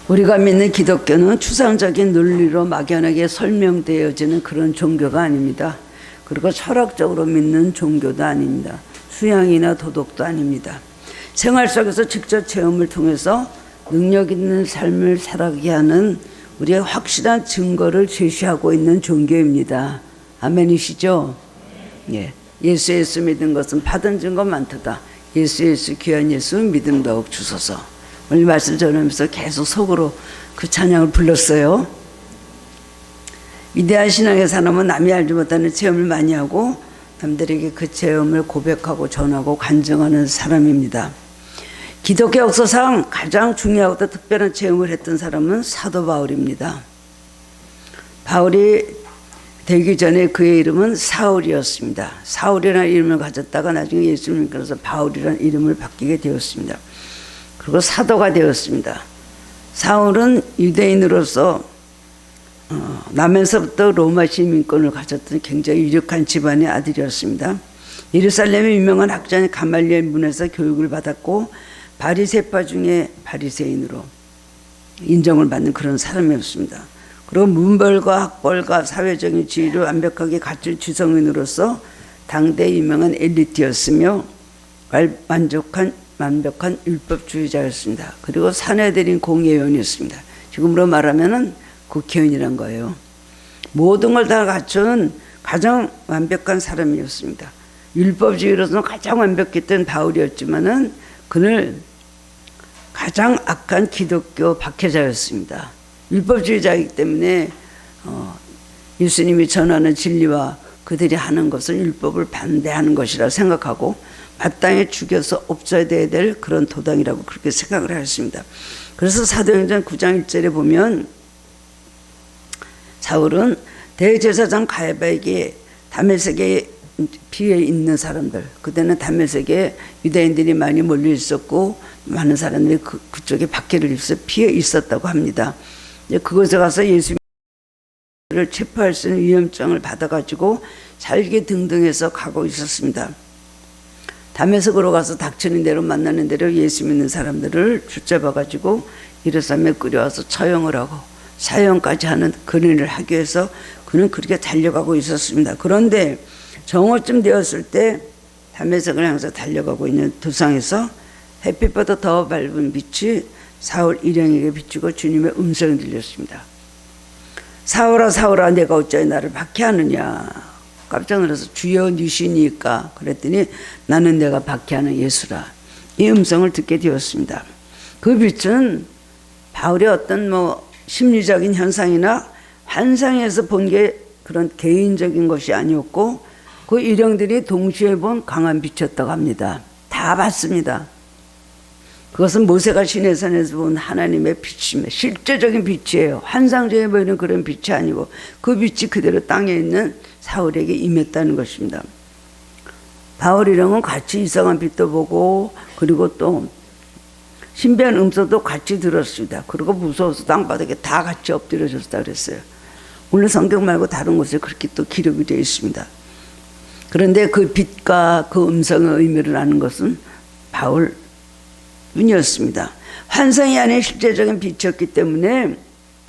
우리가 믿는 기독교는 추상적인 논리로 막연하게 설명되어지는 그런 종교가 아닙니다. 그리고 철학적으로 믿는 종교도 아닙니다. 수양이나 도덕도 아닙니다. 생활 속에서 직접 체험을 통해서 능력 있는 삶을 살아가게 하는 우리의 확실한 증거를 제시하고 있는 종교입니다. 아멘이시죠? 예. 예수 믿은 것은 받은 증거 많도다. 예수 귀한 예수 믿음 더욱 주소서. 오늘 말씀 전하면서 계속 속으로 그 찬양을 불렀어요. 위대한 신앙의 사람은 남이 알지 못하는 체험을 많이 하고 남들에게 그 체험을 고백하고 전하고 간증하는 사람입니다. 기독교 역사상 가장 중요하고 특별한 체험을 했던 사람은 사도 바울입니다. 바울이 되기 전에 그의 이름은 사울이었습니다. 사울이라는 이름을 가졌다가 나중에 예수님을 믿고서 바울이라는 이름을 바뀌게 되었습니다. 그리고 사도가 되었습니다. 사울은 유대인으로서 나면서부터 로마 시민권을 가졌던 굉장히 유력한 집안의 아들이었습니다. 예루살렘의 유명한 학자인 가말리엘 문에서 교육을 받았고 바리새파 중에 바리새인으로 인정을 받는 그런 사람이었습니다. 그리고 문벌과 학벌과 사회적인 지위를 완벽하게 갖춘 지성인으로서 당대 유명한 엘리트였으며 완벽한 율법주의자였습니다. 그리고 사내들인 공예위원이었습니다. 지금으로 말하면 국회의원이란 거예요. 모든 걸 다 갖춘 가장 완벽한 사람이었습니다. 율법주의로서는 가장 완벽했던 바울이었지만은 그는 가장 악한 기독교 박해자였습니다. 율법주의자이기 때문에 예수님이 전하는 진리와 그들이 하는 것은 율법을 반대하는 것이라 생각하고 마땅히 죽여서 없어야 될 그런 도당이라고 그렇게 생각을 하였습니다. 그래서 사도행전 9장 1절에 보면 사울은 대제사장 가야바에게 다메섹에 피해 있는 사람들, 그때는 다메섹에 유대인들이 많이 몰려 있었고 많은 사람들이 그쪽에 박해를 입어서 피해 있었다고 합니다. 그곳에 가서 예수님을 체포할 수 있는 위험장을 받아가지고 살기 등등해서 가고 있었습니다. 다메섹으로 가서 닥치는 대로 만나는 대로 예수 믿는 사람들을 붙잡아가지고 예루살렘에 끌어와서 처형을 하고 사형까지 하는 그일을 하기 위해서 그는 그렇게 달려가고 있었습니다. 그런데 정오쯤 되었을 때 다메섹을 향해서 달려가고 있는 도상에서 햇빛보다 더 밝은 빛이 사울 일행에게 비추고 주님의 음성이 들렸습니다. 사울아 사울아 내가 어찌하여 나를 박해하느냐. 깜짝 놀라서 주여 니시니까 그랬더니 나는 내가 박해하는 예수라. 이 음성을 듣게 되었습니다. 그 빛은 바울의 어떤 심리적인 현상이나 환상에서 본 게 그런 개인적인 것이 아니었고 그 일행들이 동시에 본 강한 빛이었다고 합니다. 다 봤습니다. 그것은 모세가 시내산에서 본 하나님의 빛입니다. 실제적인 빛이에요. 환상적에 보이는 그런 빛이 아니고 그 빛이 그대로 땅에 있는 사울에게 임했다는 것입니다. 바울이랑은 같이 이상한 빛도 보고 그리고 또 신비한 음성도 같이 들었습니다. 그리고 무서워서 땅바닥에 다 같이 엎드려졌다 그랬어요. 오늘 성경 말고 다른 곳에 그렇게 또 기록이 되어 있습니다. 그런데 그 빛과 그 음성의 의미를 아는 것은 바울뿐이었습니다. 환상이 아닌 실제적인 빛이었기 때문에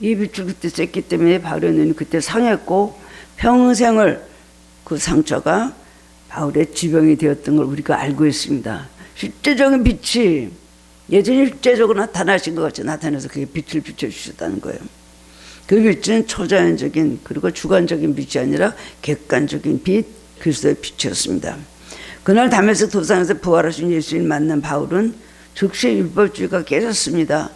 이 빛을 그때 쬐기 때문에 바울의 눈이 그때 상했고 평생을 그 상처가 바울의 지병이 되었던 걸 우리가 알고 있습니다. 실제적인 빛이 예전에 실제적으로 나타나신 것 같이 나타나서 그게 빛을 비춰주셨다는 거예요. 그 빛은 초자연적인 그리고 주관적인 빛이 아니라 객관적인 빛, 그리스도의 빛이었습니다. 그날 다메섹 도상에서 부활하신 예수님 만난 바울은 즉시 율법주의가 깨졌습니다.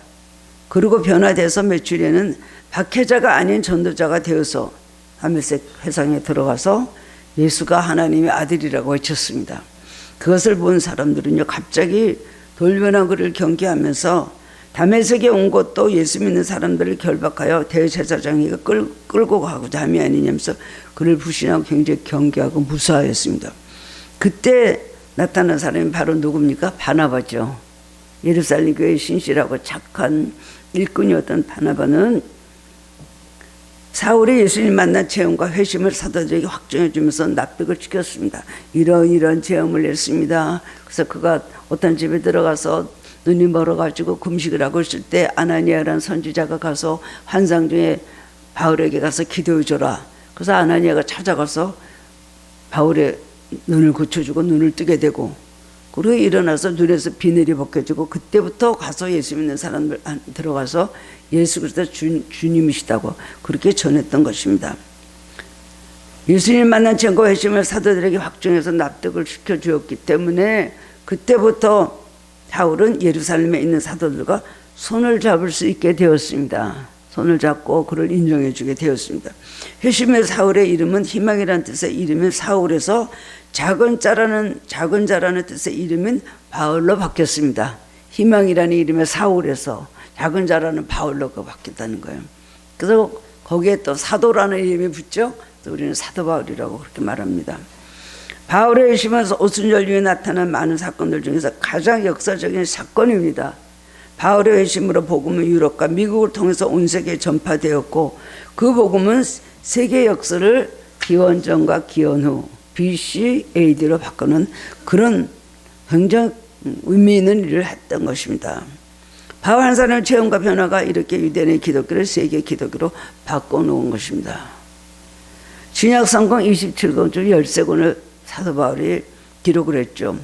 그리고 변화돼서 며칠에는 박해자가 아닌 전도자가 되어서 다메섹 회상에 들어가서 예수가 하나님의 아들이라고 외쳤습니다. 그것을 본 사람들은요 갑자기 돌변한 그를 경계하면서 다메섹에 온 것도 예수 믿는 사람들을 결박하여 대제사장에게 끌고 가고자 함이 아니냐면서 그를 불신하고 굉장히 경계하고 무사하였습니다. 그때 나타난 사람이 바로 누굽니까? 바나바죠. 예루살렘 교회의 신실하고 착한 일꾼이었던 바나바는 사울이 예수님 만난 체험과 회심을 사도들에게 확정해 주면서 납득을 시켰습니다. 이런 체험을 했습니다. 그래서 그가 어떤 집에 들어가서 눈이 멀어가지고 금식을 하고 있을 때 아나니아라는 선지자가 가서 환상 중에 바울에게 가서 기도해줘라. 그래서 아나니아가 찾아가서 바울의 눈을 고쳐주고 눈을 뜨게 되고, 그리고 일어나서 눈에서 비늘이 벗겨지고, 그때부터 가서 예수 믿는 사람들 들어가서 예수 그리스도 주님이시다고 그렇게 전했던 것입니다. 예수님 만난 증거 회심을 사도들에게 확증해서 납득을 시켜주었기 때문에 그때부터 바울은 예루살렘에 있는 사도들과 손을 잡을 수 있게 되었습니다. 손을 잡고 그를 인정해 주게 되었습니다. 회심의 사울의 이름은 희망이라는 뜻의 이름인 사울에서 작은 자라는 뜻의 이름인 바울로 바뀌었습니다. 희망이라는 이름의 사울에서 작은 자라는 바울로 바뀌었다는 거예요. 그래서 거기에 또 사도라는 이름이 붙죠. 우리는 사도 바울이라고 그렇게 말합니다. 바울의 회심에서 오순절주에 나타난 많은 사건들 중에서 가장 역사적인 사건입니다. 바울의 회심으로 복음은 유럽과 미국을 통해서 온 세계에 전파되었고, 그 복음은 세계 역사를 기원전과 기원후 BC AD로 바꾸는 그런 굉장히 의미 있는 일을 했던 것입니다. 바울 한 사람의 체험과 변화가 이렇게 유대인의 기독교를 세계 기독교로 바꿔놓은 것입니다. 신약성경 27권 중 13권을 사도 바울이 기록을 했죠.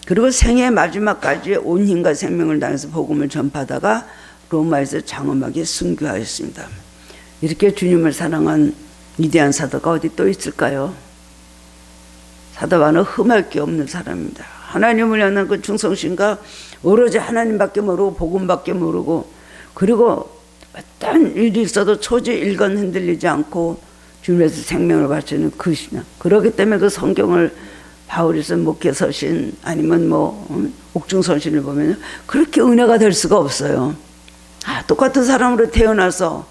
그리고 생애 마지막까지 온 힘과 생명을 다해서 복음을 전파하다가 로마에서 장엄하게 순교하였습니다. 이렇게 주님을 사랑한 위대한 사도가 어디 또 있을까요? 사도 바울은 흠할 게 없는 사람입니다. 하나님을 향한 그 충성심과 오로지 하나님밖에 모르고 복음밖에 모르고, 그리고 어떤 일이 있어도 초지일관 흔들리지 않고 주님에서 생명을 바치는 그 신앙. 그렇기 때문에 그 성경을 바울이 쓴 목회서신 아니면 옥중서신을 보면 그렇게 은혜가 될 수가 없어요. 똑같은 사람으로 태어나서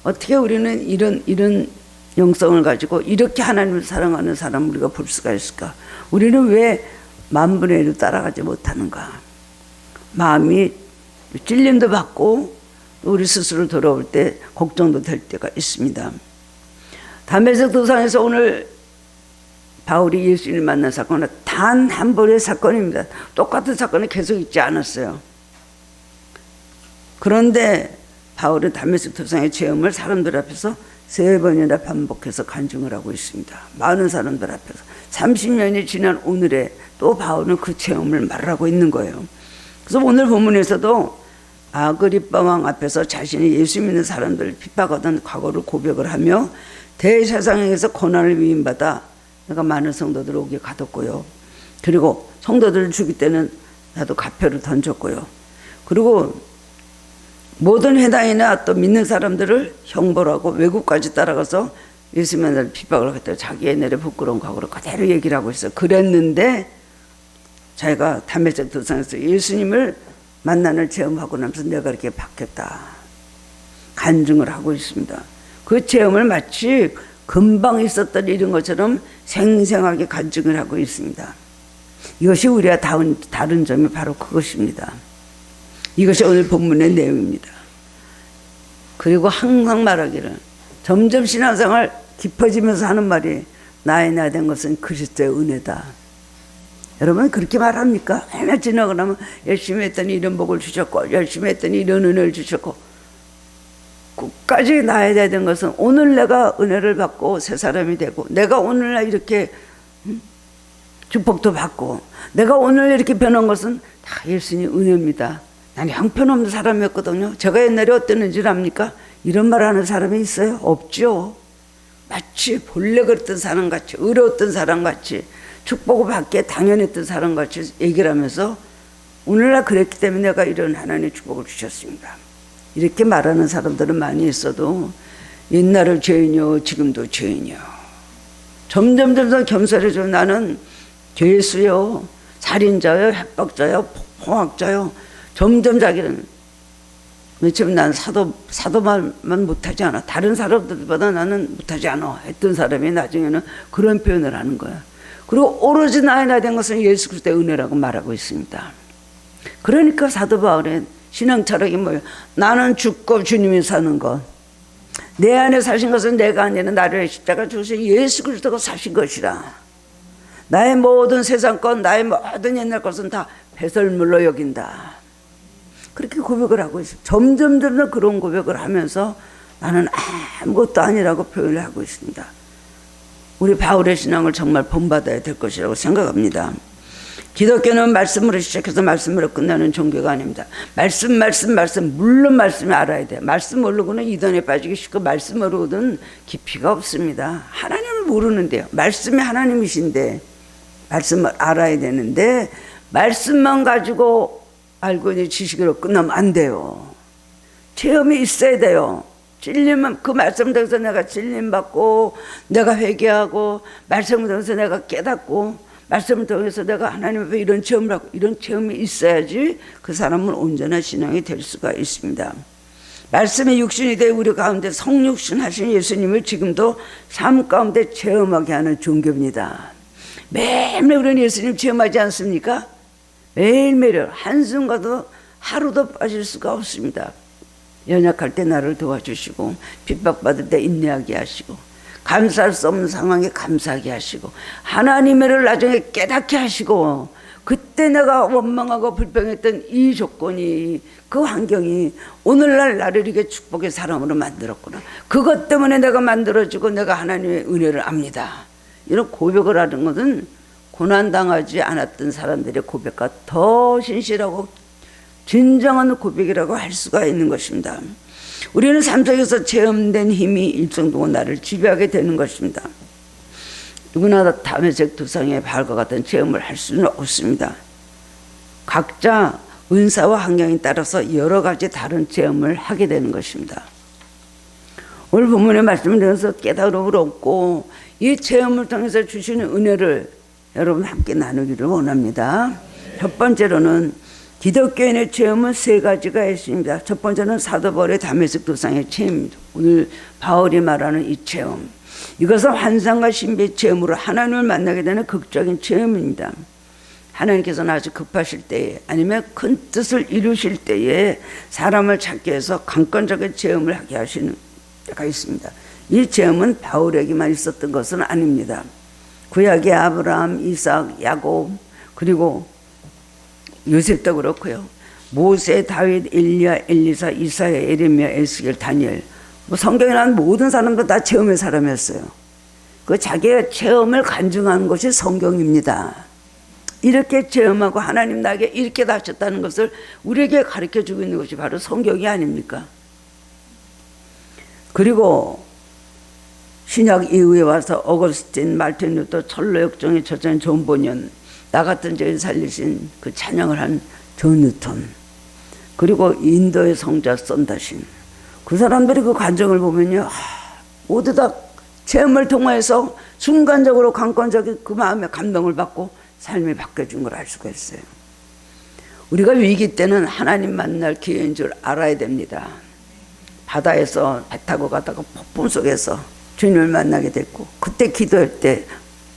어떻게 우리는 이런 영성을 가지고 이렇게 하나님을 사랑하는 사람을 우리가 볼 수가 있을까? 우리는 왜 만분의 1로 따라가지 못하는가? 마음이 찔림도 받고 우리 스스로 돌아올 때 걱정도 될 때가 있습니다. 다메섹 도상에서 오늘 바울이 예수님을 만난 사건은 단 한 번의 사건입니다. 똑같은 사건이 계속 있지 않았어요. 그런데 바울은 다메섹 도상의 체험을 사람들 앞에서 3번이나 반복해서 간증을 하고 있습니다. 많은 사람들 앞에서 30년이 지난 오늘에 또 바울은 그 체험을 말하고 있는 거예요. 그래서 오늘 본문에서도 아그리빠 왕 앞에서 자신이 예수 믿는 사람들을 핍박하던 과거를 고백을 하며 대제사장에게서 고난을 위임받아 내가 많은 성도들을 오게 가뒀고요. 그리고 성도들을 죽일 때는 나도 가표를 던졌고요. 그리고 모든 회당이나 또 믿는 사람들을 형벌하고 외국까지 따라가서 예수 믿는 사람을 핍박을 했다고 자기 옛날에 부끄러운 과거를 그대로 얘기를 하고 있어요. 그랬는데 자기가 다메섹 도상에서 예수님을 만나는 체험하고 나면서 내가 이렇게 바뀌었다 간증을 하고 있습니다. 그 체험을 마치 금방 있었던 일인 것처럼 생생하게 간증을 하고 있습니다. 이것이 우리와 다른 점이 바로 그것입니다. 이것이 오늘 본문의 내용입니다. 그리고 항상 말하기를 점점 신앙생활 깊어지면서 하는 말이 나의 나 된 것은 그리스도의 은혜다. 여러분 그렇게 말합니까? 맨날 지나고 나면 열심히 했더니 이런 복을 주셨고 열심히 했더니 이런 은혜를 주셨고, 끝까지 나야 되는 것은 오늘 내가 은혜를 받고 새 사람이 되고, 내가 오늘날 이렇게 축복도 받고, 내가 오늘 이렇게 변한 것은 다 예수님 은혜입니다. 난 형편없는 사람이었거든요. 제가 옛날에 어땠는지 압니까? 이런 말 하는 사람이 있어요? 없죠. 마치 본래 그랬던 사람같이, 의로웠던 사람같이, 축복을 받기에 당연했던 사람같이 얘기를 하면서 오늘날 그랬기 때문에 내가 이런 하나님의 축복을 주셨습니다. 이렇게 말하는 사람들은 많이 있어도 옛날을 죄인이요 지금도 죄인이요. 점점 겸손해져. 나는 죄수요, 살인자요, 협박자요, 포악자요. 점점 자기는 왜냐면 난 사도만 못하지 않아. 다른 사람들보다 나는 못하지 않아 했던 사람이 나중에는 그런 표현을 하는 거야. 그리고 오로지 나의 나 된 것은 예수 그리스도의 은혜라고 말하고 있습니다. 그러니까 사도 바울의 신앙 철학이 뭐예요? 나는 죽고 주님이 사는 것. 내 안에 사신 것은 내가 아니라 나를 십자가 주신 예수 그리스도가 사신 것이라. 나의 모든 세상 것, 나의 모든 옛날 것은 다 배설물로 여긴다. 그렇게 고백을 하고 있어요. 점점 그런 고백을 하면서 나는 아무것도 아니라고 표현을 하고 있습니다. 우리 바울의 신앙을 정말 본받아야 될 것이라고 생각합니다. 기독교는 말씀으로 시작해서 말씀으로 끝나는 종교가 아닙니다. 말씀, 물론 말씀을 알아야 돼요. 말씀 모르고는 이단에 빠지기 쉽고 말씀 모르고는 깊이가 없습니다. 하나님을 모르는데요. 말씀이 하나님이신데 말씀을 알아야 되는데 말씀만 가지고 알고 있는 지식으로 끝나면 안 돼요. 체험이 있어야 돼요. 찔림은 그 말씀 통해서 내가 찔림 받고 내가 회개하고 말씀을 통해서 내가 깨닫고 말씀을 통해서 내가 하나님 앞에 이런 체험을 하고 이런 체험이 있어야지 그 사람은 온전한 신앙이 될 수가 있습니다. 말씀의 육신이 되어 우리 가운데 성육신 하신 예수님을 지금도 삶 가운데 체험하게 하는 종교입니다. 매일매일 우리는 예수님 체험하지 않습니까? 매일매일 한순간도 하루도 빠질 수가 없습니다. 연약할 때 나를 도와주시고 핍박받을 때 인내하게 하시고 감사할 수 없는 상황에 감사하게 하시고 하나님을 나중에 깨닫게 하시고 그때 내가 원망하고 불평했던 이 조건이 그 환경이 오늘날 나를 이렇게 축복의 사람으로 만들었구나. 그것 때문에 내가 만들어지고 내가 하나님의 은혜를 압니다. 이런 고백을 하는 것은 고난당하지 않았던 사람들의 고백과 더 신실하고 진정한 고백이라고 할 수가 있는 것입니다. 우리는 삶 속에서 체험된 힘이 일정 동안 나를 지배하게 되는 것입니다. 누구나 다 다메섹 두상의 바울과 같은 체험을 할 수는 없습니다. 각자 은사와 환경에 따라서 여러 가지 다른 체험을 하게 되는 것입니다. 오늘 본문의 말씀을 통해서 깨달음을 얻고 이 체험을 통해서 주시는 은혜를 여러분 함께 나누기를 원합니다. 첫 번째로는 기독교인의 체험은 세 가지가 있습니다. 첫 번째는 사도 바울의 다메섹 도상의 체험입니다. 오늘 바울이 말하는 이 체험, 이것은 환상과 신비의 체험으로 하나님을 만나게 되는 극적인 체험입니다. 하나님께서는 아주 급하실 때에 아니면 큰 뜻을 이루실 때에 사람을 찾게 해서 강권적인 체험을 하게 하시는 때가 있습니다. 이 체험은 바울에게만 있었던 것은 아닙니다. 구약의 아브라함, 이삭, 야곱, 그리고 요셉도 그렇고요. 모세, 다윗, 엘리야, 엘리사, 이사야, 에레미야, 에스겔, 다니엘, 성경에 나온 모든 사람도 다 체험의 사람이었어요. 그 자기의 체험을 간증하는 것이 성경입니다. 이렇게 체험하고 하나님 나에게 이렇게 하셨다는 것을 우리에게 가르쳐주고 있는 것이 바로 성경이 아닙니까? 그리고 신약 이후에 와서 어거스틴, 말틴 루터, 철로역정의 저자인 존 보년, 나 같은 죄인 살리신 그 찬양을 한 존 뉴턴, 그리고 인도의 성자 썬다신, 그 사람들이 그 간증을 보면요, 모두 다 체험을 통해서 순간적으로 강권적인 그 마음의 감동을 받고 삶이 바뀌어진 걸 알 수가 있어요. 우리가 위기 때는 하나님 만날 기회인 줄 알아야 됩니다. 바다에서 배 타고 가다가 폭풍 속에서 주님을 만나게 됐고, 그때 기도할 때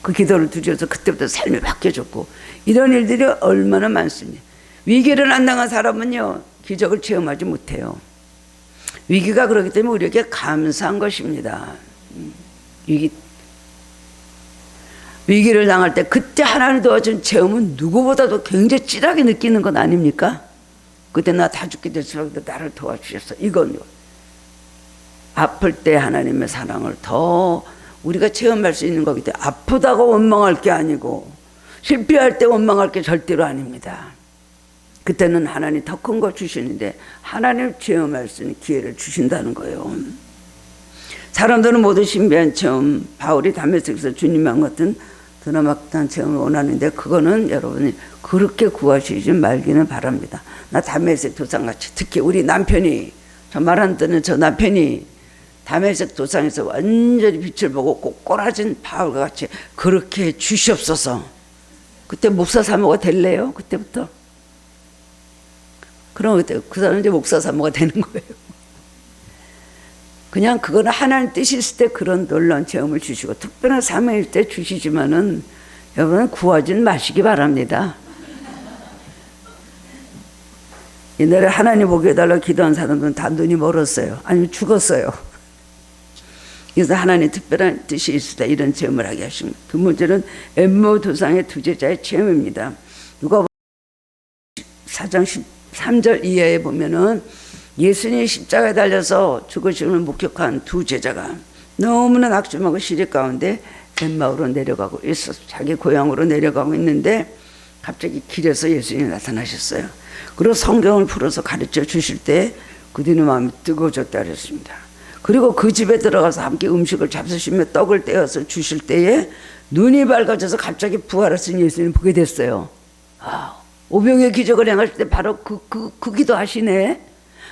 그 기도를 드려서 그때부터 삶이 바뀌어졌고, 이런 일들이 얼마나 많습니다. 위기를 안 당한 사람은요, 기적을 체험하지 못해요. 위기가 그렇기 때문에 우리에게 감사한 것입니다. 위기를 당할 때 그때 하나님 도와준 체험은 누구보다도 굉장히 찌하게 느끼는 것 아닙니까? 그때 나 다 죽게 될수록 나를 도와주셨어. 이건 아플 때 하나님의 사랑을 더 우리가 체험할 수 있는 거기 때문에 아프다고 원망할 게 아니고 실패할 때 원망할 게 절대로 아닙니다. 그때는 하나님 더 큰 거 주시는데 하나님 체험할 수 있는 기회를 주신다는 거예요. 사람들은 모두 신비한 체험, 바울이 다메섹에서 주님한 같은 드라마틱한 체험을 원하는데 그거는 여러분이 그렇게 구하시지 말기는 바랍니다. 나 다메섹 도상같이, 특히 우리 남편이, 저 말 안 듣는 저 남편이 다메섹 도상에서 완전히 빛을 보고 꼬꾸라진 바울과 같이 그렇게 주시옵소서. 그때 목사 사모가 될래요? 그때부터? 그럼 그때 그 사람은 이제 목사 사모가 되는 거예요. 그냥 그거는 하나님 뜻이 있을 때 그런 놀라운 체험을 주시고 특별한 사명일 때 주시지만은 여러분 구하진 마시기 바랍니다. 옛날에 하나님 보게 해달라고 기도한 사람들은 다 눈이 멀었어요. 아니면 죽었어요. 그래서 하나님 특별한 뜻이 있을 때 이런 체험을 하게 하십니다. 두 번째는 엠마오 도상의 두 제자의 체험입니다. 누가 4장 3절 이하에 보면은 예수님이 십자가에 달려서 죽으심을 목격한 두 제자가 너무나 낙심하고 시리 가운데 엠마오로 내려가고 있었어. 자기 고향으로 내려가고 있는데 갑자기 길에서 예수님이 나타나셨어요. 그리고 성경을 풀어서 가르쳐 주실 때 그들의 마음이 뜨거워졌다 그랬습니다. 그리고 그 집에 들어가서 함께 음식을 잡수시며 떡을 떼어서 주실 때에 눈이 밝아져서 갑자기 부활하신 예수님 보게 됐어요. 아, 오병의 기적을 행하실 때 바로 그 기도하시네.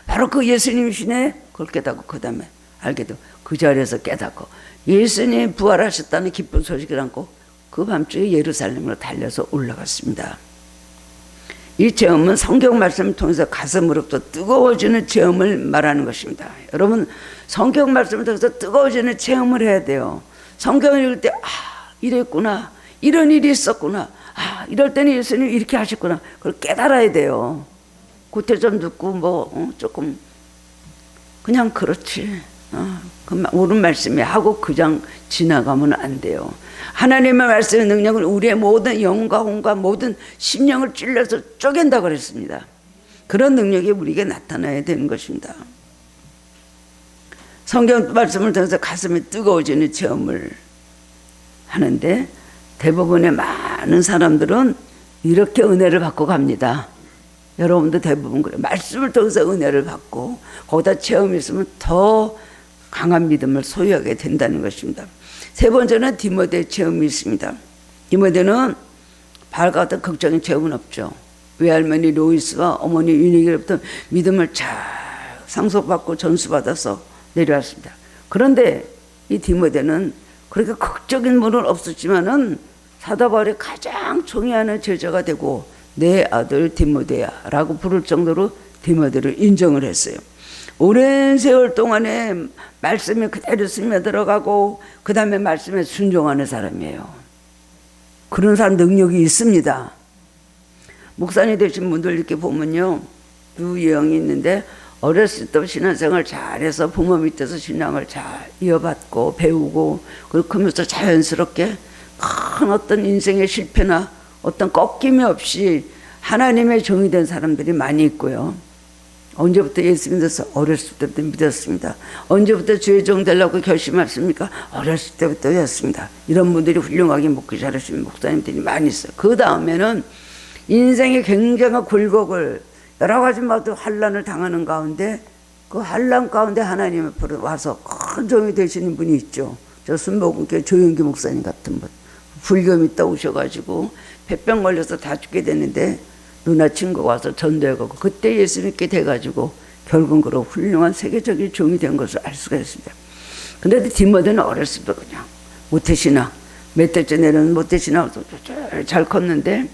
바로 그 예수님이시네. 그걸 깨닫고 그 다음에 알게 되고 그 자리에서 깨닫고 예수님 부활하셨다는 기쁜 소식을 안고 그 밤중에 예루살렘으로 달려서 올라갔습니다. 이 체험은 성경 말씀을 통해서 가슴으로부터 뜨거워지는 체험을 말하는 것입니다. 여러분 성경 말씀을 통해서 뜨거워지는 체험을 해야 돼요. 성경을 읽을 때 이랬구나, 이런 일이 있었구나, 이럴 때는 예수님이 이렇게 하셨구나, 그걸 깨달아야 돼요. 그때 좀 듣고 조금 그냥 그렇지, 옳은 말씀이 하고 그냥 지나가면 안 돼요. 하나님의 말씀의 능력은 우리의 모든 영과 혼과 모든 심령을 찔러서 쪼갠다 그랬습니다. 그런 능력이 우리에게 나타나야 되는 것입니다. 성경 말씀을 통해서 가슴이 뜨거워지는 체험을 하는데 대부분의 많은 사람들은 이렇게 은혜를 받고 갑니다. 여러분도 대부분 그래요. 말씀을 통해서 은혜를 받고 거기다 체험이 있으면 더 강한 믿음을 소유하게 된다는 것입니다. 세 번째는 디모데 체험이 있습니다. 디모데는 바울과 같은 극적인 체험은 없죠. 외할머니 로이스와 어머니 유니기로부터 믿음을 잘 상속받고 전수받아서 내려왔습니다. 그런데 이 디모데는 그렇게 극적인 분은 없었지만은 사도 바울이 가장 존경하는 제자가 되고 내 아들 디모데야 라고 부를 정도로 디모데를 인정을 했어요. 오랜 세월 동안에 말씀에 그대로 스며들어가고 그 다음에 말씀에 순종하는 사람이에요. 그런 사람 능력이 있습니다. 목사님 되신 분들 이렇게 보면요, 두 유형이 있는데 어렸을 때 신앙생활 잘해서 부모 밑에서 신앙을 잘 이어받고 배우고 그러면서 자연스럽게 큰 어떤 인생의 실패나 어떤 꺾임이 없이 하나님의 종이 된 사람들이 많이 있고요. 언제부터 예수 믿어서? 어렸을 때부터 믿었습니다. 언제부터 주의 종 되려고 결심했습니까? 어렸을 때부터였습니다. 이런 분들이 훌륭하게 목회 잘하시는 목사님들이 많이 있어요. 그 다음에는 인생의 굉장한 굴곡을 여러 가지 환란을 당하는 가운데 그 환란 가운데 하나님 앞으로 와서 큰 종이 되시는 분이 있죠. 저 순복음교회 조영기 목사님 같은 분. 불교 있다 오셔가지고 폐병 걸려서 다 죽게 됐는데 누나 친구가 와서 전도해가고 그때 예수 믿게 돼가지고 결국은 그런 훌륭한 세계적인 종이 된 것을 알 수가 있습니다. 그런데 디모데는 어렸을 때 그냥 모태신앙 몇 대째 내려는 모태신앙 잘 컸는데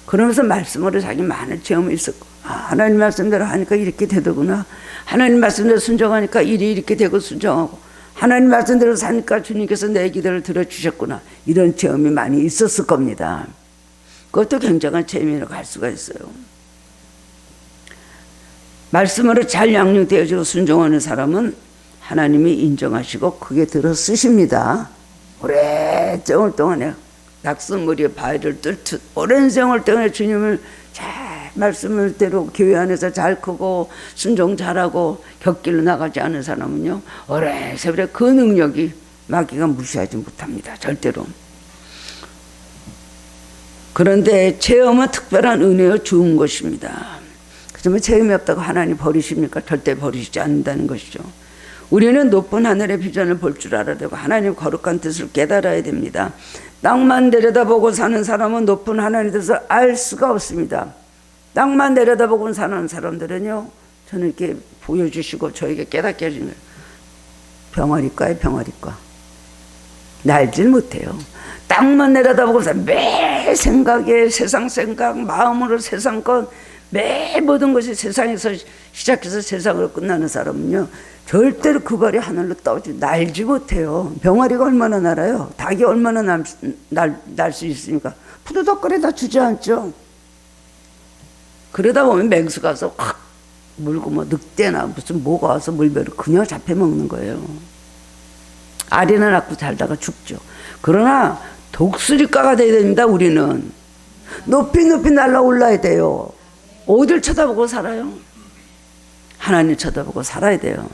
그러면서 말씀으로 자기 많은 체험이 있었고 하나님 말씀대로 하니까 이렇게 되더구나, 하나님 말씀대로 순종하니까 일이 이렇게 되고 순종하고 하나님 말씀대로 사니까 주님께서 내 기도를 들어주셨구나, 이런 체험이 많이 있었을 겁니다. 그것도 굉장한 체험이라고 할 수가 있어요. 말씀으로 잘 양육되어지고 순종하는 사람은 하나님이 인정하시고 크게 들어 쓰십니다. 오랜 세월 동안에 낙선머리에 바위를 뚫듯 오랜 세월 동안에 주님을 잘 말씀을 대로 교회 안에서 잘 크고 순종 잘하고 곁길로 나가지 않은 사람은요, 오랜 세월에 그 능력이 마귀가 무시하지 못합니다. 절대로. 그런데 체험은 특별한 은혜로 주은 것입니다. 그렇지만 체험이 없다고 하나님 버리십니까? 절대 버리시지 않는다는 것이죠. 우리는 높은 하늘의 비전을 볼 줄 알아야 되고 하나님 거룩한 뜻을 깨달아야 됩니다. 땅만 내려다보고 사는 사람은 높은 하나님의 뜻을 알 수가 없습니다. 땅만 내려다보고 사는 사람들은요, 저는 이렇게 보여주시고 저에게 깨닫게 해주는 병아리과에 병아리과. 날질 못해요. 땅만 내려다보고 매 생각에 세상 생각, 마음으로 세상 것, 매 모든 것이 세상에서 시작해서 세상으로 끝나는 사람은요, 절대로 그 발이 하늘로 떠오르지 날지 못해요. 병아리가 얼마나 날아요? 닭이 얼마나 날 수 있습니까? 푸드덕거리다 주저앉죠. 그러다 보면 맹수 가서 확 물고 늑대나 무슨 뭐가 와서 물배로 그냥 잡혀먹는 거예요. 알이나 낳고 살다가 죽죠. 그러나 독수리과가 돼야 됩니다. 우리는 높이 높이 날아올라야 돼요. 어딜 쳐다보고 살아요? 하나님 쳐다보고 살아야 돼요.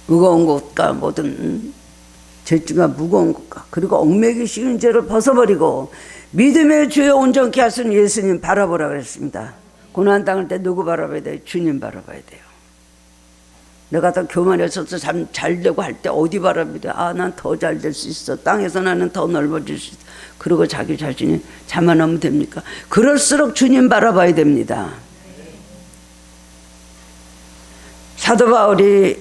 무거운 것과 모든 죄가 무거운 것과 그리고 얽매기 쉬운 죄를 벗어버리고 믿음의 주여 온전케 하시는 예수님 바라보라 그랬습니다. 고난 당할 때 누구 바라봐야 돼요? 주님 바라봐야 돼요. 내가 더 교만해서도 잘 되고 할 때 어디 바라봐야 돼? 아, 난 더 잘 될 수 있어. 땅에서 나는 더 넓어질 수 있어. 그러고 자기 자신이 자만하면 됩니까? 그럴수록 주님 바라봐야 됩니다. 사도 바울이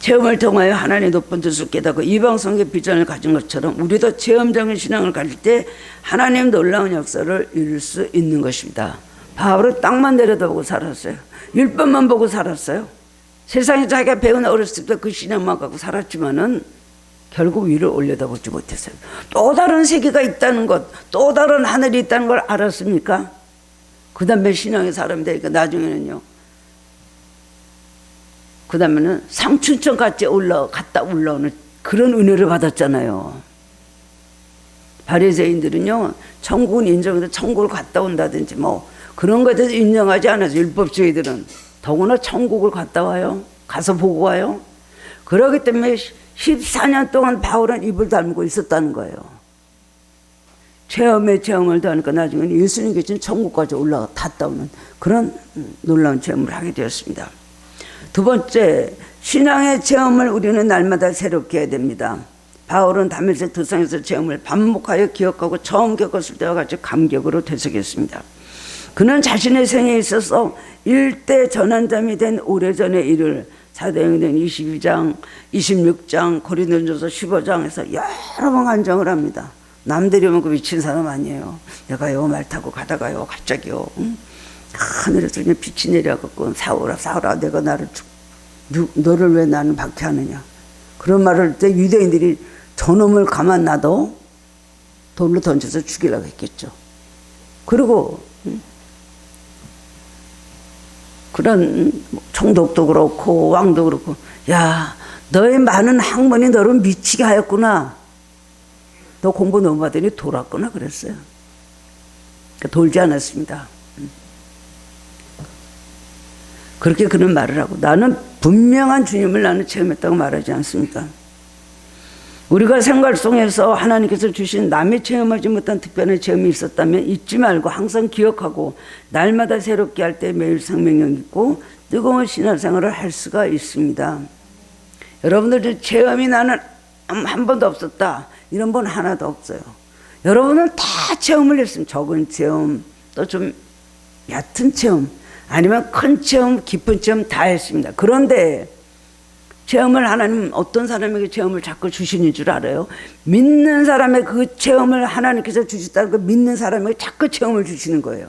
체험을 통하여 하나님의 높은 뜻을 깨닫고 이방성의 비전을 가진 것처럼 우리도 체험적인 신앙을 가질 때 하나님 놀라운 역사를 이룰 수 있는 것입니다. 바울은 땅만 내려다보고 살았어요. 율법만 보고 살았어요. 세상에 자기가 배운 어렸을 때 그 신앙만 갖고 살았지만은 결국 위를 올려다보지 못했어요. 또 다른 세계가 있다는 것, 또 다른 하늘이 있다는 걸 알았습니까? 그 다음에 신앙의 사람이 되니까 나중에는요. 그 다음에는 상춘천까지 갔다 올라오는 그런 은혜를 받았잖아요. 바리새인들은요, 천국은 인정해도 천국을 갔다 온다든지 뭐 그런 것에 대해서 인정하지 않아서 율법주의들은 더구나 천국을 갔다 와요. 가서 보고 와요. 그렇기 때문에 14년 동안 바울은 입을 다물고 있었다는 거예요. 체험에 체험을 더하니까 나중에는 예수님 계신 천국까지 갔다 오는 그런 놀라운 체험을 하게 되었습니다. 두 번째, 신앙의 체험을 우리는 날마다 새롭게 해야 됩니다. 바울은 다메섹 도상에서 체험을 반복하여 기억하고 처음 겪었을 때와 같이 감격으로 되새겼습니다. 그는 자신의 생에 있어서 일대 전환점이 된 오래전의 일을 사도행전 22장, 26장, 고린도전서 15장에서 여러 번 간증을 합니다. 남들이 오면 그 미친 사람 아니에요. 내가요 말 타고 가다가요 갑자기요 하늘에서 그냥 빛이 내려갖고 사오라 내가 너를 왜 나는 박해하느냐 그런 말을 할 때 유대인들이 저놈을 가만 놔도 돌로 던져서 죽이려고 했겠죠. 그리고 그런 총독도 그렇고 왕도 그렇고 야 너의 많은 학문이 너를 미치게 하였구나. 너 공부 너무 하더니 돌았구나 그랬어요. 그러니까 돌지 않았습니다. 그렇게 그는 말을 하고 나는 분명한 주님을 나는 체험했다고 말하지 않습니까? 우리가 생활 속에서 하나님께서 주신 남이 체험하지 못한 특별한 체험이 있었다면 잊지 말고 항상 기억하고 날마다 새롭게 할 때 매일 생명력 있고 뜨거운 신앙생활을 할 수가 있습니다. 여러분들 체험이 나는 한 번도 없었다 이런 분 하나도 없어요. 여러분은 다 체험을 했습니다. 적은 체험 또 좀 얕은 체험 아니면 큰 체험 깊은 체험 다 했습니다. 그런데 체험을 하나님 어떤 사람에게 체험을 자꾸 주시는 줄 알아요? 믿는 사람의 그 체험을 하나님께서 주셨다는 그 믿는 사람에게 자꾸 체험을 주시는 거예요.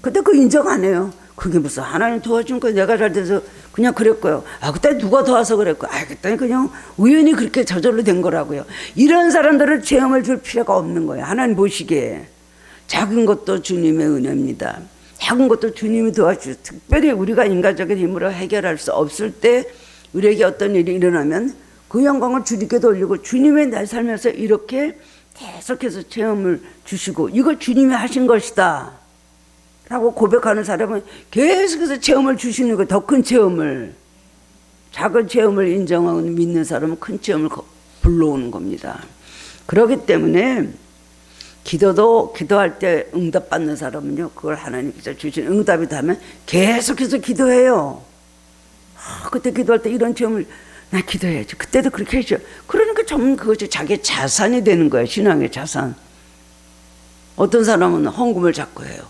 근데 그 인정 안 해요. 그게 무슨 하나님 도와준 거예요. 내가 잘 돼서 그냥 그랬고요. 아 그때 누가 도와서 그랬고 아 그때 그냥 우연히 그렇게 저절로 된 거라고요. 이런 사람들은 체험을 줄 필요가 없는 거예요. 하나님 보시기에 작은 것도 주님의 은혜입니다. 작은 것도 주님이 도와주셔서 특별히 우리가 인간적인 힘으로 해결할 수 없을 때 우리에게 어떤 일이 일어나면 그 영광을 주님께 돌리고 주님의 내 삶에서 이렇게 계속해서 체험을 주시고 이거 주님이 하신 것이다 라고 고백하는 사람은 계속해서 체험을 주시는 거예요. 더 큰 체험을. 작은 체험을 인정하고 믿는 사람은 큰 체험을 불러오는 겁니다. 그렇기 때문에 기도도 기도할 때 응답받는 사람은요 그걸 하나님께서 주신 응답이 되면 계속해서 기도해요. 그때 기도할 때 이런 체험을 나 기도해야지. 그때도 그렇게 해줘. 그러니까 전부 그것이 자기 자산이 되는 거예요. 신앙의 자산. 어떤 사람은 헌금을 자꾸 해요.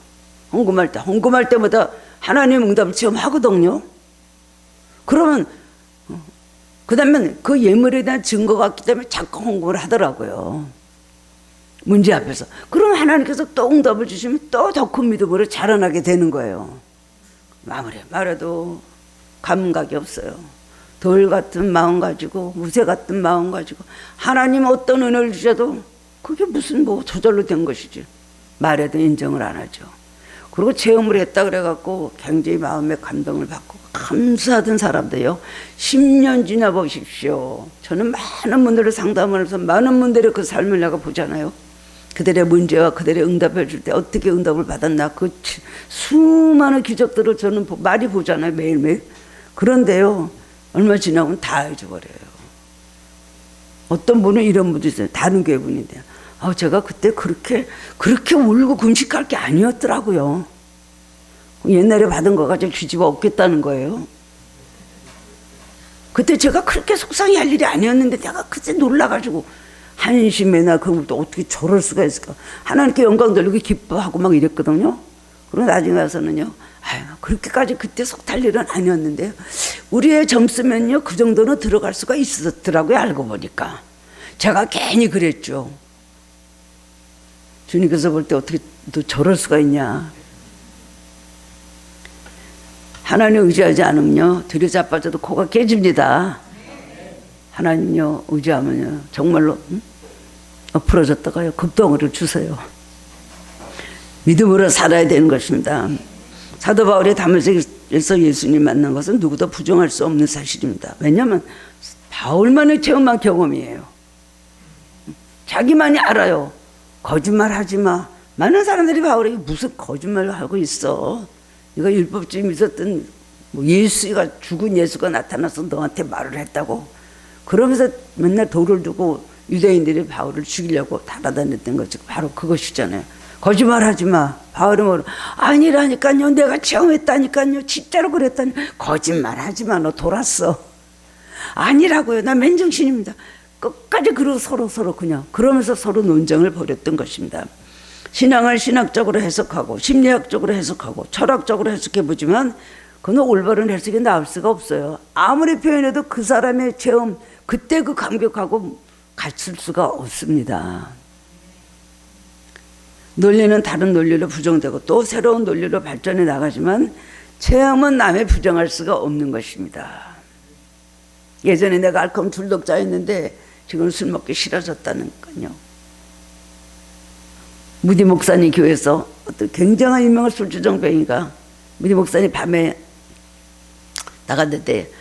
헌금할 때마다 하나님 응답을 체험하거든요. 그러면 그 다음에 그 예물에 대한 증거가 있기 때문에 자꾸 헌금을 하더라고요. 문제 앞에서. 그럼 하나님께서 또 응답을 주시면 또 더 큰 믿음으로 자라나게 되는 거예요. 말해도 감각이 없어요. 돌 같은 마음 가지고 무쇠 같은 마음 가지고 하나님 어떤 은혜를 주셔도 그게 무슨 뭐 저절로 된 것이지. 말해도 인정을 안 하죠. 그리고 체험을 했다 그래갖고 굉장히 마음에 감동을 받고 감사하던 사람들요 10년 지나 보십시오. 저는 많은 분들을 상담을 해서 많은 분들의 그 삶을 내가 보잖아요. 그들의 문제와 그들의 응답해 줄 때 어떻게 응답을 받았나, 그 수많은 기적들을 저는 많이 보잖아요, 매일매일. 그런데요, 얼마 지나면 다 잊어버려요. 어떤 분은 이런 분도 있어요. 다른 교회 분인데, 제가 그때 그렇게 울고 금식할 게 아니었더라고요. 옛날에 받은 거 가지고 뒤집어 엎겠다는 거예요. 그때 제가 그렇게 속상해할 일이 아니었는데 내가 그때 놀라가지고 한심해나 그것도 어떻게 저럴 수가 있을까. 하나님께 영광 돌리고 기뻐하고 막 이랬거든요. 그리고 나중에 가서는요, 그렇게까지 그때 속탈 일은 아니었는데요, 우리의 점수면요 그 정도는 들어갈 수가 있었더라고요. 알고 보니까 제가 괜히 그랬죠. 주님께서 볼 때 어떻게 너 저럴 수가 있냐. 하나님 의지하지 않으면요 뒤로 자빠져도 코가 깨집니다. 하나님요 의지하면요 정말로 엎어졌다가요 급덩이를 주세요. 믿음으로 살아야 되는 것입니다. 사도 바울이 다메섹에서 예수님 만난 것은 누구도 부정할 수 없는 사실입니다. 왜냐하면 바울만의 체험한 경험이에요. 자기만이 알아요. 거짓말하지 마. 많은 사람들이 바울에게 무슨 거짓말을 하고 있어. 이거 율법주의 믿었던 예수가, 죽은 예수가 나타나서 너한테 말을 했다고. 그러면서 맨날 돌을 두고 유대인들이 바울을 죽이려고 달아다녔던 것이 바로 그것이잖아요. 거짓말하지 마. 바울은 뭐라, 아니라니까요. 내가 체험했다니까요. 진짜로 그랬다니. 거짓말하지 마. 너 돌았어. 아니라고요. 나 맨정신입니다. 끝까지 그러고 서로 그냥 그러면서 서로 논쟁을 벌였던 것입니다. 신앙을 신학적으로 해석하고 심리학적으로 해석하고 철학적으로 해석해보지만 그건 올바른 해석이 나올 수가 없어요. 아무리 표현해도 그 사람의 체험, 그때 그 감격하고 같을 수가 없습니다. 논리는 다른 논리로 부정되고 또 새로운 논리로 발전해 나가지만 체험은 남의 부정할 수가 없는 것입니다. 예전에 내가 알컴 중독자였는데 지금 술 먹기 싫어졌다는 거요. 무디 목사님 교회에서 어떤 굉장한 유명한 술주정뱅이가, 무디 목사님 밤에 나갔는데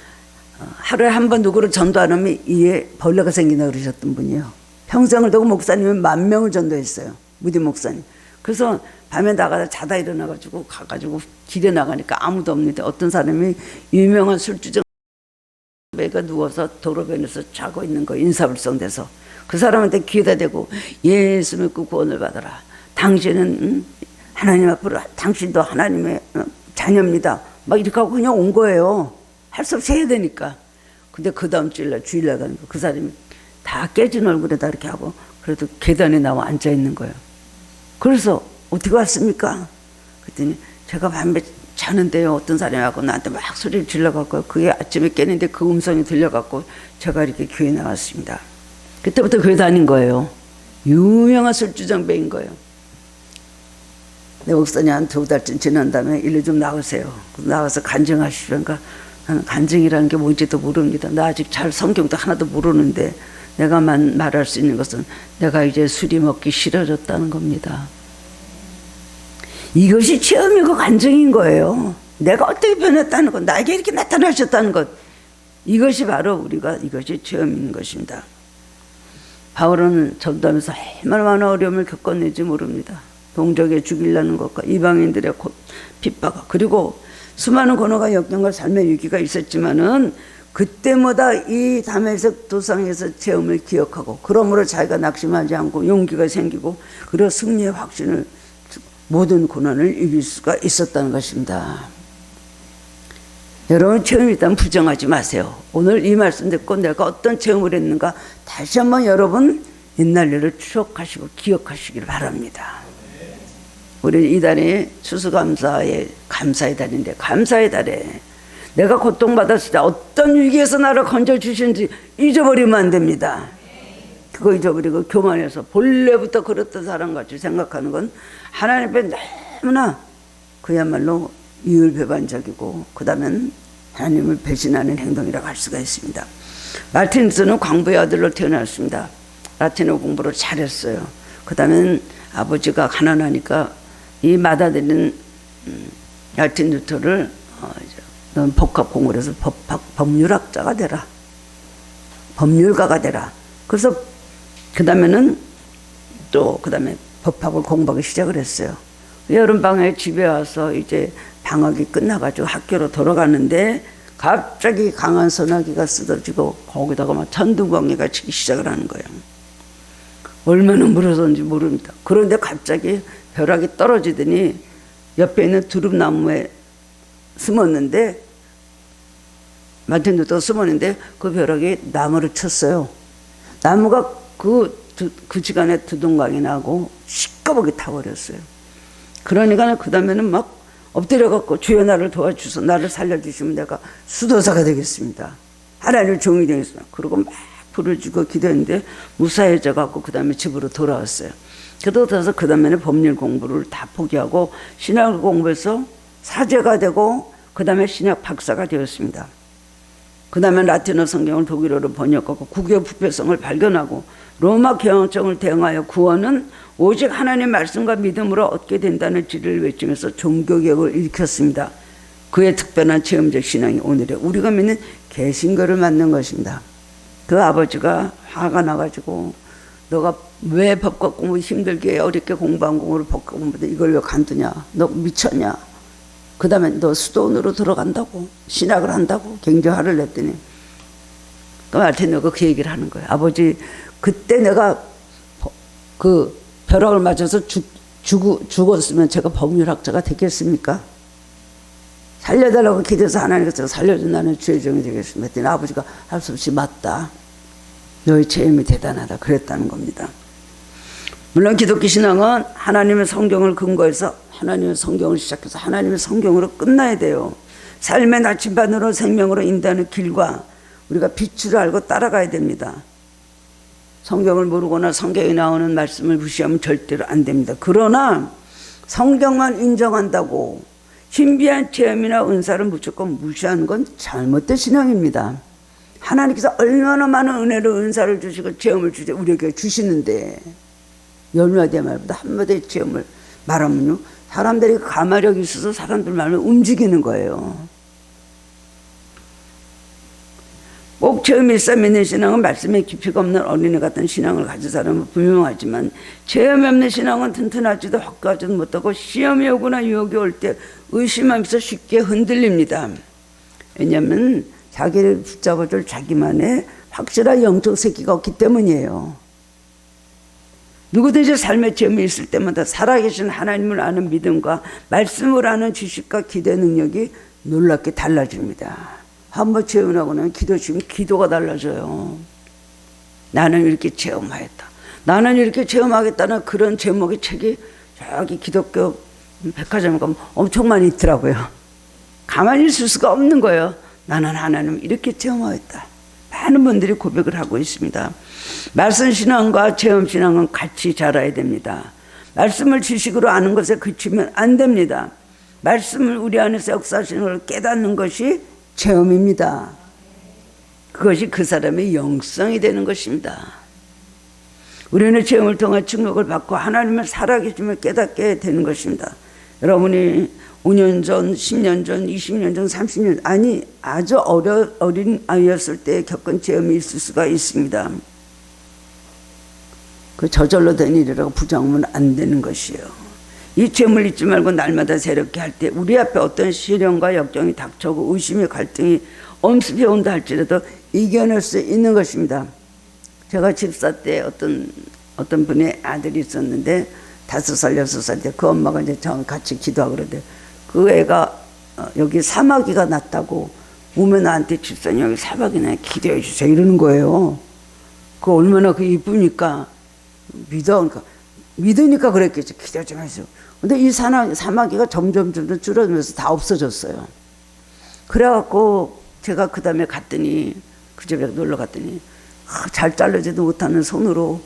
하루에 한 번 누구를 전도 안 하면 이에 벌레가 생긴다 그러셨던 분이에요. 평생을 두고 목사님은 10,000명을 전도했어요. 무디 목사님. 그래서 밤에 나가다 자다 일어나가지고 가가지고 길에 나가니까 아무도 없는데 어떤 사람이 유명한 술주정뱅이가 누워서 도로변에서 자고 있는 거, 인사불성돼서 그 사람한테 귀에다 대고 예수 믿고 구원을 받아라. 당신은 하나님 앞으로, 당신도 하나님의 자녀입니다. 막 이렇게 하고 그냥 온 거예요. 할 수 없이 해야 되니까. 근데 그 다음 주일날 가니까 그 사람이 다 깨진 얼굴에다 이렇게 하고 그래도 계단에 나와 앉아 있는 거예요. 그래서 어떻게 왔습니까? 그랬더니 제가 밤에 자는데요 어떤 사람이 하고 나한테 막 소리를 질러갖고 그게 아침에 깨는데 그 음성이 들려갖고 제가 이렇게 교회 나왔습니다. 그때부터 교회 다닌 거예요. 유명한 술주정뱅인 거예요. 내 목사님 한 2달쯤 지난 다음에 일로 좀 나오세요. 나와서 간증하시오. 그러니까 나는 간증이라는 게 뭔지도 모릅니다. 나 아직 잘 성경도 하나도 모르는데 내가 말할 수 있는 것은 내가 이제 술이 먹기 싫어졌다는 겁니다. 이것이 체험이고 간증인 거예요. 내가 어떻게 변했다는 것, 나에게 이렇게 나타나셨다는 것, 이것이 바로 우리가 이것이 체험인 것입니다. 바울은 전도하면서 얼마나 많은 어려움을 겪었는지 모릅니다. 동족에 죽이려는 것과 이방인들의 핍박, 그리고 수많은 고난과 역경과 삶의 위기가 있었지만은 그때마다 이 다메섹 도상에서 체험을 기억하고 그러므로 자기가 낙심하지 않고 용기가 생기고 그리고 승리의 확신을, 모든 고난을 이길 수가 있었다는 것입니다. 여러분 체험이 있다면 부정하지 마세요. 오늘 이 말씀 듣고 내가 어떤 체험을 했는가 다시 한번 여러분 옛날 일을 추억하시고 기억하시길 바랍니다. 우리 이달이 추수감사의 감사의 달인데, 감사의 달에 내가 고통받았을 때 어떤 위기에서 나를 건져주신지 잊어버리면 안 됩니다. 그거 잊어버리고 교만해서 본래부터 그랬던 사람같이 생각하는 건 하나님 앞에 너무나 그야말로 이율배반적이고 그 다음엔 하나님을 배신하는 행동이라고 할 수가 있습니다. 마틴스는 광부의 아들로 태어났습니다. 라틴어 공부를 잘했어요. 그 다음엔 아버지가 가난하니까 이 맏아들은 마틴 루터를 넌 복합 공부를 해서 법률학자가 되라. 법률가가 되라. 그래서 그 다음에는 또 그 다음에 법학을 공부하기 시작을 했어요. 여름방학에 집에 와서 이제 방학이 끝나가지고 학교로 돌아가는데 갑자기 강한 소나기가 쓰러지고 거기다가 막 천둥번개가 치기 시작을 하는 거예요. 얼마나 물어서인지 모릅니다. 그런데 갑자기 벼락이 떨어지더니 옆에 있는 두릅나무에 숨었는데 마틴루터 숨었는데 그 벼락이 나무를 쳤어요. 나무가 그 시간에 두둥강이 나고 시꺼멓게 타버렸어요. 그러니까 그 다음에는 막 엎드려갖고 주여 나를 도와주소, 나를 살려주시면 내가 수도사가 되겠습니다. 하나님의 종이 되겠습니다. 그러고 막 불을 지고 기도했는데 무사해져갖고 그 다음에 집으로 돌아왔어요. 그러고서 그 다음에는 법률 공부를 다 포기하고 신학을 공부해서 사제가 되고 그 다음에 신학 박사가 되었습니다. 그 다음에 라틴어 성경을 독일어로 번역하고 국외 부패성을 발견하고 로마 경영청을 대응하여 구원은 오직 하나님의 말씀과 믿음으로 얻게 된다는 진리를 외치면서 종교개혁을 일으켰습니다. 그의 특별한 체험적 신앙이 오늘의 우리가 믿는 개신교를 만든 것입니다. 그 아버지가 화가 나가지고 너가 왜 법과 공부 힘들게 어렵게 공부한 공부를 법과 공부인데 이걸 왜 간두냐, 너 미쳤냐, 그 다음에 너 수도원으로 들어간다고 신학을 한다고 굉장히 화를 냈더니 그 마틴루터가 그 얘기를 하는 거예요. 아버지 그때 내가 그 벼락을 맞아서 죽었으면 제가 법률학자가 되겠습니까? 살려달라고 기도해서 하나님께서 살려준다는 주의 종이 되겠습니다. 그랬더니 아버지가 할 수 없이 맞다. 너의 체험이 대단하다. 그랬다는 겁니다. 물론 기독교 신앙은 하나님의 성경을 근거해서 하나님의 성경을 시작해서 하나님의 성경으로 끝나야 돼요. 삶의 나침반으로 생명으로 인도하는 길과 우리가 빛을 알고 따라가야 됩니다. 성경을 모르거나 성경에 나오는 말씀을 무시하면 절대로 안 됩니다. 그러나 성경만 인정한다고 신비한 체험이나 은사를 무조건 무시하는 건 잘못된 신앙입니다. 하나님께서 얼마나 많은 은혜를 은사를 주시고 체험을 우리에게 주시는데 열마디의 말보다 한마디의 체험을 말하면요 사람들이 가마력이 있어서 사람들 말을 움직이는 거예요. 꼭 체험이 있어 믿는 신앙은 말씀에 깊이가 없는 어린애 같은 신앙을 가진 사람은 분명하지만 체험이 없는 신앙은 튼튼하지도 확고하지도 못하고 시험이 오거나 유혹이 올 때 의심하면서 쉽게 흔들립니다. 왜냐하면 자기를 붙잡아줄 자기만의 확실한 영적 새끼가 없기 때문이에요. 누구든지 삶의 체험이 있을 때마다 살아계신 하나님을 아는 믿음과 말씀을 아는 지식과 기대 능력이 놀랍게 달라집니다. 한번 체험하고 나면 기도가 달라져요. 나는 이렇게 체험하였다. 나는 이렇게 체험하겠다는 그런 제목의 책이 저기 기독교 백화점에 가면 엄청 많이 있더라고요. 가만히 있을 수가 없는 거예요. 나는 하나님 이렇게 체험하였다. 많은 분들이 고백을 하고 있습니다. 말씀 신앙과 체험 신앙은 같이 자라야 됩니다. 말씀을 지식으로 아는 것에 그치면 안 됩니다. 말씀을 우리 안에서 역사하시는 걸 깨닫는 것이 체험입니다. 그것이 그 사람의 영성이 되는 것입니다. 우리는 체험을 통해 축복을 받고 하나님의 살아계심을 깨닫게 되는 것입니다. 여러분이 5년 전, 10년 전, 20년 전, 30년 아니 아주 어린 아이였을 때 겪은 체험이 있을 수가 있습니다. 그 저절로 된 일이라고 부정하면 안 되는 것이에요. 이 체험을 잊지 말고 날마다 새롭게 할 때 우리 앞에 어떤 시련과 역경이 닥쳐오고 의심의 갈등이 엄습해 온다 할지라도 이겨낼 수 있는 것입니다. 제가 집사 때 어떤 분의 아들이 있었는데 5살, 6살 때 그 엄마가 이제 저랑 같이 기도하고 그러는데 그 애가 여기 사마귀가 났다고 오면 나한테 집사님 여기 사마귀나 기도해 주세요 이러는 거예요. 그 얼마나 그 이쁘니까 믿으니까 그랬겠죠. 기도 좀 해줘. 근데 이 사마귀가 점점 줄어들면서 다 없어졌어요. 그래갖고 제가 그 다음에 갔더니 그 집에 놀러 갔더니 잘 자르지도 못하는 손으로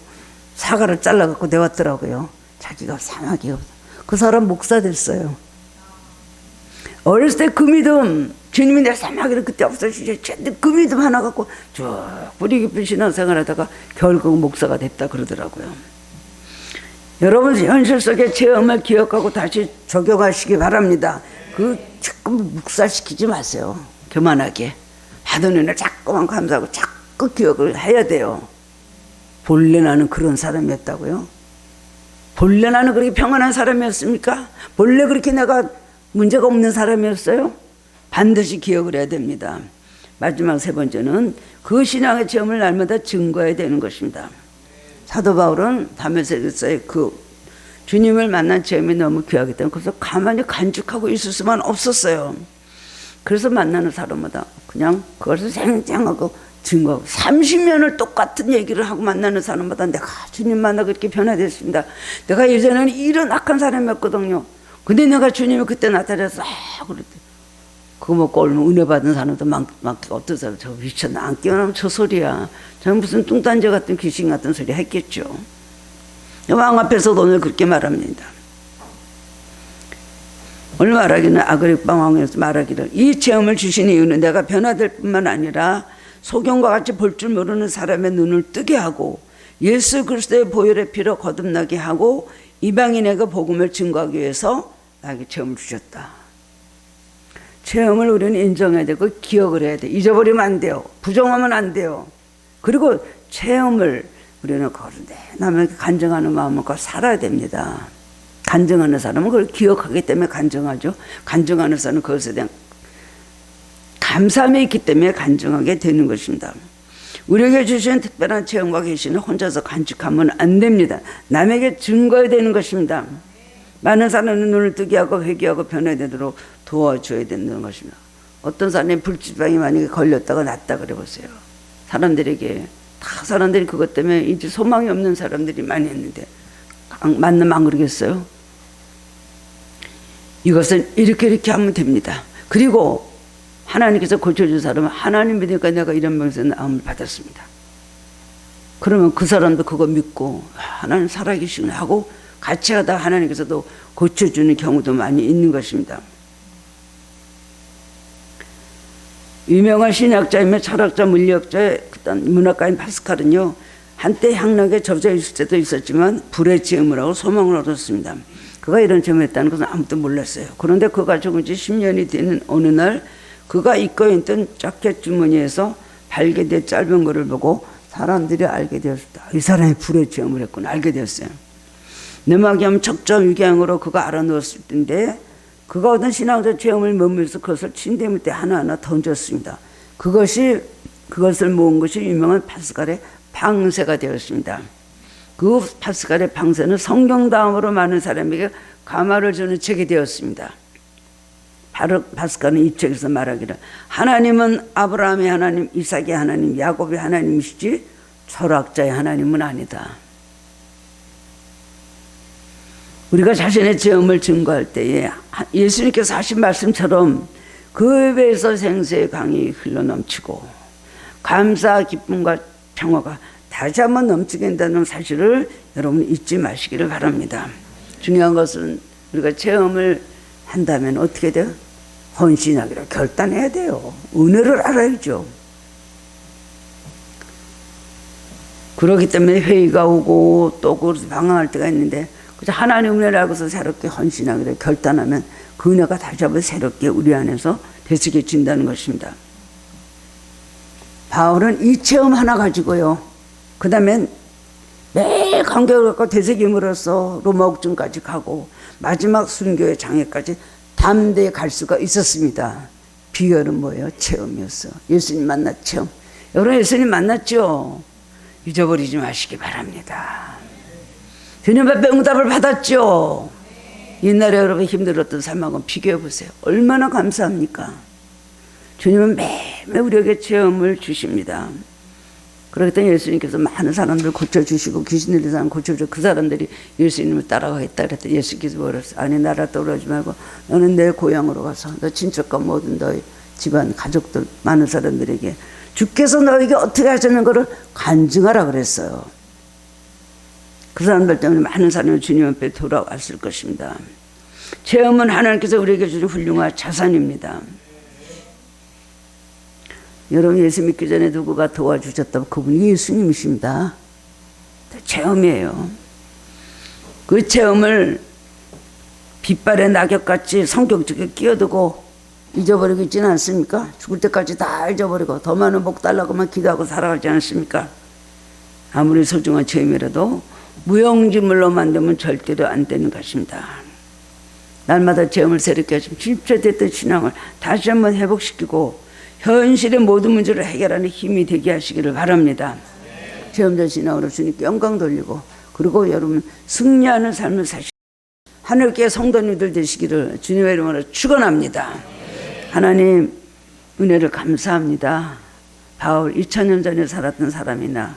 사과를 잘라갖고 내왔더라고요. 자기가 사마귀가 그 사람 목사 됐어요. 어렸을 때 그 믿음 주님이 내 사마귀를 그때 없애주셨지 그 믿음 하나 갖고 쭉 뿌리 깊은 신앙생활 하다가 결국 목사가 됐다 그러더라고요. 여러분 현실 속의 체험을 기억하고 다시 적용하시기 바랍니다. 그 자꾸 묵살시키지 마세요. 교만하게 하던 일을 자꾸만 감사하고 자꾸 기억을 해야 돼요. 본래 나는 그런 사람이었다고요. 본래 나는 그렇게 평안한 사람이었습니까? 본래 그렇게 내가 문제가 없는 사람이었어요? 반드시 기억을 해야 됩니다. 마지막 세 번째는 그 신앙의 체험을 날마다 증거해야 되는 것입니다. 사도 바울은 다메섹에서의 그 주님을 만난 체험이 너무 귀하기 때문에 그래서 가만히 간직하고 있을 수만 없었어요. 그래서 만나는 사람마다 그냥 그것을 생생하고 증거하고 30년을 똑같은 얘기를 하고 만나는 사람마다 내가 주님 만나 그렇게 변화됐습니다. 내가 예전에는 이런 악한 사람이었거든요. 근데 내가 주님이 그때 나타나서 그랬대. 그거 먹고 얼마 은혜 받은 사람도 막 어떤 사람 저 미쳤나 안 깨어나면 저 소리야. 저 무슨 뚱딴지 같은 귀신 같은 소리 했겠죠. 왕 앞에서도 오늘 그렇게 말합니다. 오늘 말하기는 아그리빠 왕에서 말하기를 이 체험을 주신 이유는 내가 변화될 뿐만 아니라 소경과 같이 볼 줄 모르는 사람의 눈을 뜨게 하고 예수 그리스도의 보혈의 피로 거듭나게 하고 이방인에게 복음을 증거하기 위해서 나에게 체험을 주셨다. 체험을 우리는 인정해야 되고 기억을 해야 돼. 잊어버리면 안 돼요. 부정하면 안 돼요. 그리고 체험을 우리는 그걸 남에게 간증하는 마음을 갖고 살아야 됩니다. 간증하는 사람은 그걸 기억하기 때문에 간증하죠. 간증하는 사람은 그것에 대한 감사함이 있기 때문에 간증하게 되는 것입니다. 우리에게 주신 특별한 체험과 계시는 혼자서 간직하면 안 됩니다. 남에게 증거해야 되는 것입니다. 많은 사람의 눈을 뜨게 하고 회개하고 변화되도록 도와줘야 되는 것입니다. 어떤 사람이 불치병이 만약에 걸렸다가 낫다 그래 보세요. 사람들에게 다 사람들이 그것 때문에 이제 소망이 없는 사람들이 많이 있는데 만나면 안 그러겠어요? 이것은 이렇게 하면 됩니다. 그리고 하나님께서 고쳐준 사람은 하나님 믿으니까 내가 이런 병에서 나음을 받았습니다. 그러면 그 사람도 그거 믿고 하나님 살아계시구나 하고 같이 하다 하나님께서도 고쳐주는 경우도 많이 있는 것입니다. 유명한 신학자이며 철학자, 물리학자, 문학가인 파스칼은요 한때 향락에 젖어 있을 때도 있었지만 불의 체험을 하고 소망을 얻었습니다. 그가 이런 체험을 했다는 것은 아무도 몰랐어요. 그런데 그가 죽은 지 10년이 되는 어느 날 그가 입고 있던 자켓 주머니에서 발견된 짧은 글을 보고 사람들이 알게 되었다. 이 사람이 불의 체험을 했구나 알게 되었어요. 느마기하면 척점유경으로 그가 알아놓았을 텐데 그가 얻은 신앙적 체험을 머물면서 그것을 침대 밑에 하나하나 던졌습니다. 그것을 모은 것이 유명한 파스칼의 방세가 되었습니다. 그 파스칼의 방세는 성경 다음으로 많은 사람에게 감화를 주는 책이 되었습니다. 바로 파스칼은 이 책에서 말하기를 하나님은 아브라함의 하나님, 이삭의 하나님, 야곱의 하나님이시지 철학자의 하나님은 아니다. 우리가 자신의 체험을 증거할 때에 예수님께서 하신 말씀처럼 그 입에서 생수의 강이 흘러넘치고 감사, 기쁨과 평화가 다시 한번 넘치게 된다는 사실을 여러분 잊지 마시기를 바랍니다. 중요한 것은 우리가 체험을 한다면 어떻게 돼요? 헌신하기로 결단해야 돼요. 은혜를 알아야죠. 그렇기 때문에 회의가 오고 또 그래서 방황할 때가 있는데 하나님 은혜를 알고서 새롭게 헌신하기로 결단하면 그 은혜가 다시 한번 새롭게 우리 안에서 되새겨진다는 것입니다. 바울은 이 체험 하나 가지고요. 그 다음에 매일 간격을 갖고 되새김으로써 로마 옥중까지 가고 마지막 순교의 장애까지 담대히 갈 수가 있었습니다. 비결은 뭐예요? 체험이었어. 예수님 만났 체험. 여러분 예수님 만났죠? 잊어버리지 마시기 바랍니다. 주님 앞에 응답을 받았죠? 옛날에 여러분 힘들었던 삶하고 비교해 보세요. 얼마나 감사합니까? 주님은 매일 우리에게 체험을 주십니다. 그렇기 때문에 예수님께서 많은 사람들 고쳐주시고 귀신 들린 사람 고쳐주고 그 사람들이 예수님을 따라가겠다 그랬더니 예수께서 뭐랬어요? 아니 나라 떠오르지 말고 너는 내 고향으로 가서 너 친척과 모든 너희 집안 가족들 많은 사람들에게 주께서 너에게 어떻게 하셨는 것을 간증하라 그랬어요. 그 사람들 때문에 많은 사람이 주님 앞에 돌아왔을 것입니다. 체험은 하나님께서 우리에게 주신 훌륭한 자산입니다. 여러분 예수 믿기 전에 누구가 도와주셨다면 그분이 예수님이십니다. 체험이에요. 그 체험을 빛발의 낙엽같이 성경책에 끼워두고 잊어버리고 있지는 않습니까? 죽을 때까지 다 잊어버리고 더 많은 복 달라고만 기도하고 살아가지 않습니까? 아무리 소중한 체험이라도 무용지물로 만들면 절대로 안 되는 것입니다. 날마다 체험을 새롭게 하시면 실패됐던 신앙을 다시 한번 회복시키고 현실의 모든 문제를 해결하는 힘이 되게 하시기를 바랍니다. 체험자 신앙으로 주님께 영광 돌리고, 그리고 여러분 승리하는 삶을 사시고 하늘께 성도님들 되시기를 주님의 이름으로 축원합니다. 하나님 은혜를 감사합니다. 바울 2000년 전에 살았던 사람이나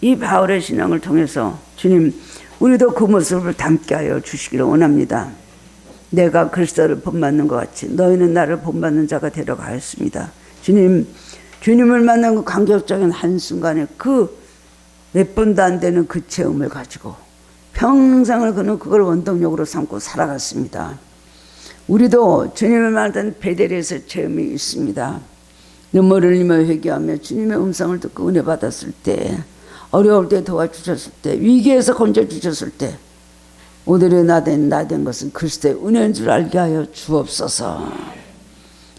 이 바울의 신앙을 통해서 주님 우리도 그 모습을 담게 하여 주시기를 원합니다. 내가 그리스도를 본받는 것 같이 너희는 나를 본받는 자가 되려고 하였습니다. 주님, 주님을 만난 그 감격적인 한순간에 그 몇 번도 안 되는 그 체험을 가지고 평생을 그는 그걸 원동력으로 삼고 살아갔습니다. 우리도 주님을 만난 베델에서 체험이 있습니다. 눈물을 흘리며 회개하며 주님의 음성을 듣고 은혜 받았을 때, 어려울 때 도와주셨을 때, 위기에서 건져주셨을 때, 오늘의 나된 것은 그리스도의 은혜인 줄 알게 하여 주옵소서.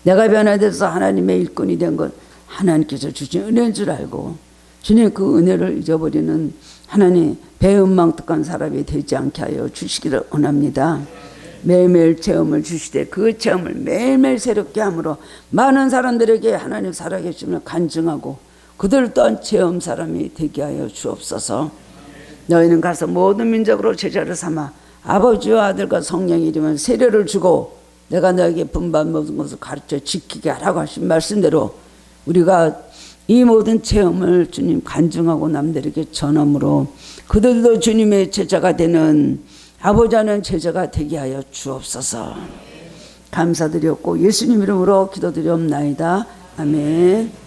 내가 변화돼서 하나님의 일꾼이 된 것 하나님께서 주신 은혜인 줄 알고 주님 그 은혜를 잊어버리는 하나님 배은망덕한 사람이 되지 않게 하여 주시기를 원합니다. 매일매일 체험을 주시되 그 체험을 매일매일 새롭게 함으로 많은 사람들에게 하나님 살아계심을 간증하고 그들 또한 체험 사람이 되게 하여 주옵소서. 너희는 가서 모든 민족으로 제자를 삼아 아버지와 아들과 성령의 이름은 세례를 주고 내가 너에게 분반 모든 것을 가르쳐 지키게 하라고 하신 말씀대로 우리가 이 모든 체험을 주님 간증하고 남들에게 전함으로 그들도 주님의 제자가 되는 아버지 하는 제자가 되게 하여 주옵소서. 감사드렸고 예수님 이름으로 기도드리옵나이다. 아멘.